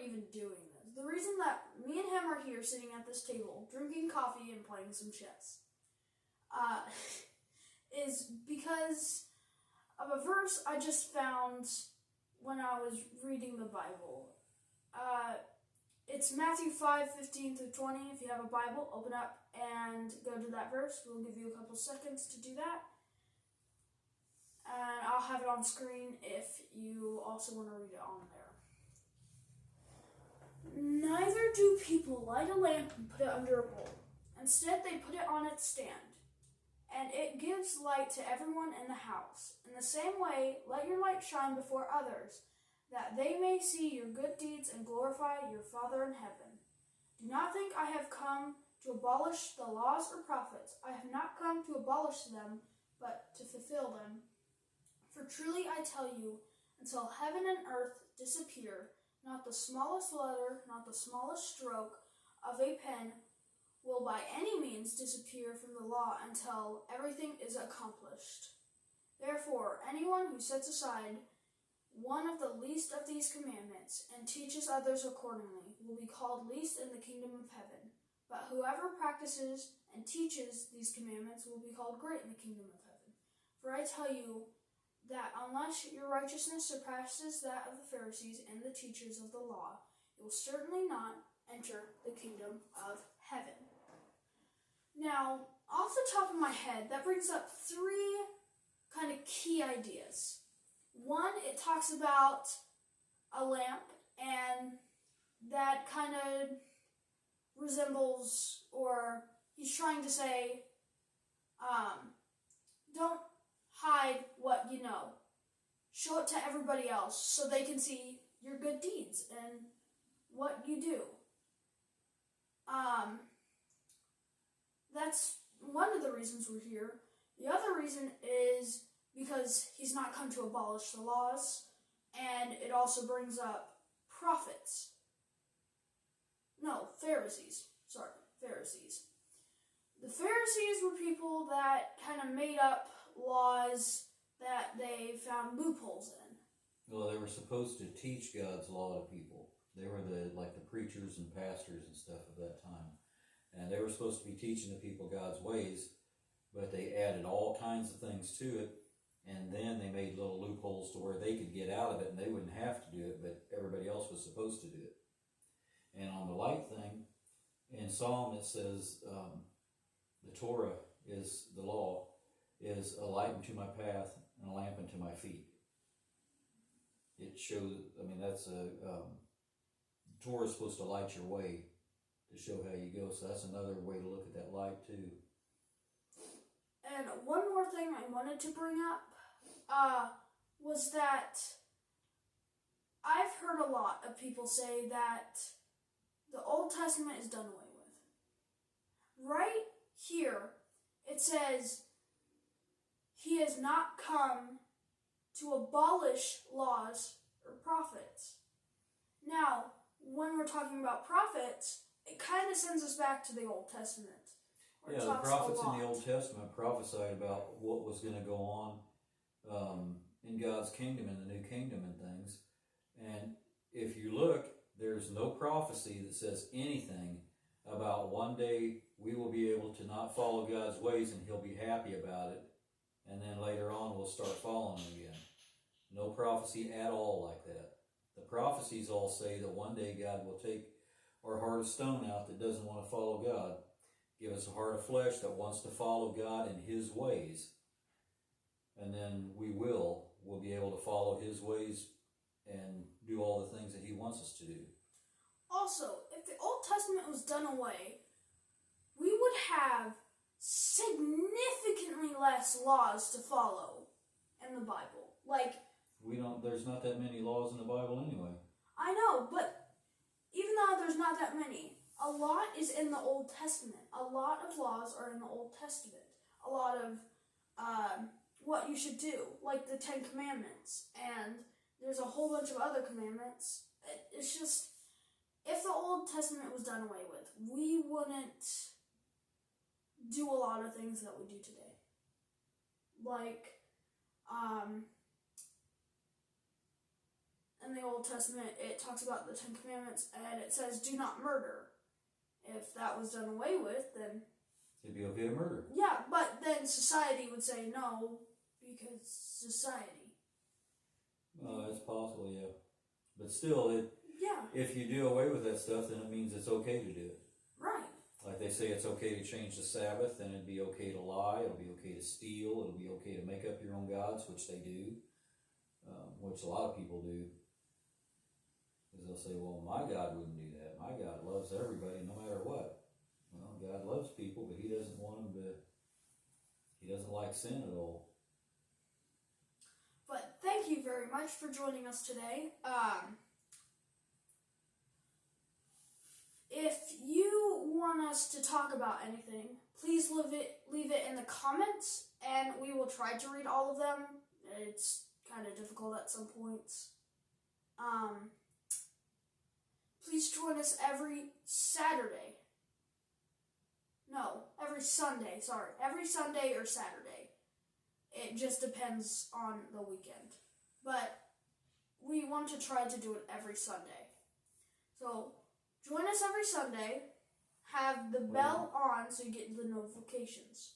even doing this, the reason that me and him are here sitting at this table, drinking coffee and playing some chess, is because of a verse I just found when I was reading the Bible. It's Matthew 5:15 through 20. If you have a Bible, open up and go to that verse. We'll give you a couple seconds to do that. And I'll have it on screen if you also want to read it on there. Neither do people light a lamp and put it under a bowl. Instead, they put it on its stand, and it gives light to everyone in the house. In the same way, let your light shine before others, that they may see your good deeds and glorify your Father in heaven. Do not think I have come to abolish the laws or prophets. I have not come to abolish them, but to fulfill them. For truly I tell you, until heaven and earth disappear, not the smallest letter, not the smallest stroke of a pen will by any means disappear from the law until everything is accomplished. Therefore, anyone who sets aside one of the least of these commandments and teaches others accordingly will be called least in the kingdom of heaven. But whoever practices and teaches these commandments will be called great in the kingdom of heaven. For I tell you that unless your righteousness surpasses that of the Pharisees and the teachers of the law, you will certainly not enter the kingdom of heaven. Now, off the top of my head, that brings up three kind of key ideas. One, it talks about a lamp, and that kind of resembles, or he's trying to say, don't hide what you know. Show it to everybody else so they can see your good deeds and what you do. That's one of the reasons we're here. The other reason is because he's not come to abolish the laws, and it also brings up prophets. No, Pharisees. Sorry, Pharisees. The Pharisees were people that kind of made up laws that they found loopholes in. Well, they were supposed to teach God's law to people. They were the preachers and pastors and stuff of that time. And they were supposed to be teaching the people God's ways, but they added all kinds of things to it, and then they made little loopholes to where they could get out of it, and they wouldn't have to do it, but everybody else was supposed to do it. And on the light thing, in Psalm it says, the Torah is the law, is a light unto my path and a lamp unto my feet. It shows, that's Torah is supposed to light your way to show how you go. So that's another way to look at that light too. And one more thing I wanted to bring up was that I've heard a lot of people say that the Old Testament is done away with. Right here, it says, he has not come to abolish laws or prophets. Now, when we're talking about prophets, it kind of sends us back to the Old Testament. Yeah, the prophets in the Old Testament prophesied about what was going to go on in God's kingdom, in the new kingdom and things. And if you look, there's no prophecy that says anything about one day we will be able to not follow God's ways and he'll be happy about it. And then later on we'll start following him again. No prophecy at all like that. The prophecies all say that one day God will take our heart of stone out that doesn't want to follow God. Give us a heart of flesh that wants to follow God in his ways. And then we'll be able to follow his ways and do all the things that he wants us to do. Also, if the Old Testament was done away, we would have significantly less laws to follow in the Bible. There's not that many laws in the Bible anyway. I know, but even though there's not that many, a lot is in the Old Testament. A lot of laws are in the Old Testament. A lot of what you should do, like the Ten Commandments, and there's a whole bunch of other commandments. It's just, if the Old Testament was done away with, we wouldn't do a lot of things that we do today. in the Old Testament, it talks about the Ten Commandments, and it says, do not murder. If that was done away with, then... it'd be okay to murder. Yeah, but then society would say no, because society. It's possible, yeah. But still, Yeah. If you do away with that stuff, then it means it's okay to do it. Right. Like they say it's okay to change the Sabbath, then it'd be okay to lie, it'll be okay to steal, it'll be okay to make up your own gods, which they do, which a lot of people do. Because they'll say, well, my God wouldn't do that. My God loves everybody no matter what. Well, God loves people, but he doesn't want them to, he doesn't like sin at all. But thank you very much for joining us today. If you want us to talk about anything, please leave it in the comments, and we will try to read all of them. It's kind of difficult at some points. Please join us every Sunday. Every Sunday or Saturday. It just depends on the weekend. But we want to try to do it every Sunday. So, join us every Sunday. Have the bell on so you get the notifications.